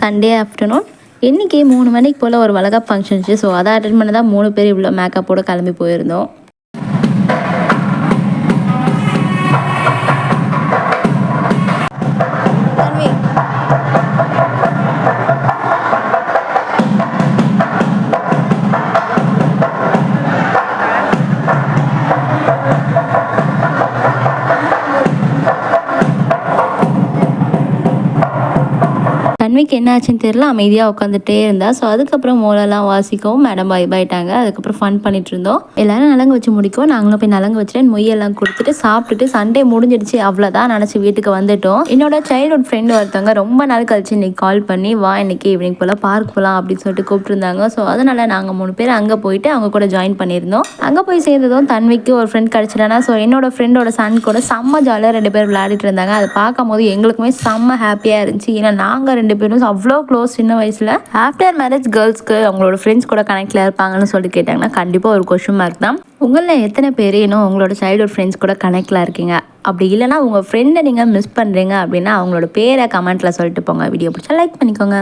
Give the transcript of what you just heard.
Sunday afternoon இன்றைக்கி 3 மணிக்கு போல் ஒரு வளகாப்பு ஃபங்க்ஷன் இருந்துச்சு. ஸோ அதை அட்டன் பண்ண தான் 3 பேர் இவ்வளோ மேக்கப்போடு கிளம்பி போயிருந்தோம். தன்விக்கு என்ன ஆச்சுன்னு தெரியல, அமைதியாக உட்காந்துட்டே இருந்தா. ஸோ அதுக்கப்புறம் மோளெல்லாம் வாசிக்கவும் மேடம் பாயிட்டாங்க. அதுக்கப்புறம் ஃபன் பண்ணிட்டு இருந்தோம். எல்லாரும் நலங்கு வச்சு முடிக்கும். நாங்களும் போய் நலங்கு வச்சுட்டு மொய்யெல்லாம் கொடுத்துட்டு சாப்பிட்டுட்டு சண்டே முடிஞ்சிடுச்சு அவ்வளோதான் நினச்சி வீட்டுக்கு வந்துட்டோம். என்னோட சைல்ட்ஹுட் ஃப்ரெண்டு ஒருத்தவங்க ரொம்ப நாள் கழிச்சு இன்னைக்கு கால் பண்ணி வா இன்னைக்கு ஈவினிங் போல் பார்க் போகலாம் அப்படின்னு சொல்லிட்டு கூப்பிட்டுருந்தாங்க. ஸோ அதனால் நாங்கள் 3 பேர் அங்கே போயிட்டு அவங்க கூட ஜாயின் பண்ணியிருந்தோம். அங்கே போய் சேர்ந்ததும் தன்விக்கு ஒரு ஃப்ரெண்ட் கிடச்சிட்டானா. ஸோ என்னோட ஃப்ரெண்டோட சன் கூட செம்ம ஜாலியாக 2 பேர் விளையாடிட்டு இருந்தாங்க. அதை பார்க்கும் போது எங்களுக்குமே செம்ம ஹாப்பியாக இருந்துச்சு. ஏன்னா நாங்கள் 2 பேரும் அவ்வளோ க்ளோஸ் சின்ன வயசில். ஆஃப்டர் மேரேஜ் கேர்ள்ஸ்க்கு அவங்களோட ஃப்ரெண்ட்ஸ் கூட கனெக்டில் இருப்பாங்கன்னு சொல்லிட்டு கேட்டாங்கன்னா கண்டிப்பாக ஒரு கொஸ்டின் மார்க் தான். உங்களில் எத்தனை பேர் இன்னும் உங்களோட சைல்ட்ஹுட் ஃப்ரெண்ட்ஸ் கூட கனெக்டில் இருக்கீங்க? அப்படி இல்லைனா உங்கள் ஃப்ரெண்டை நீங்கள் மிஸ் பண்ணுறீங்க அப்படின்னா அவங்களோட பேரை கமெண்ட்டில் சொல்லிட்டு போங்க. வீடியோ பிடிச்சா லைக் பண்ணிக்கோங்க.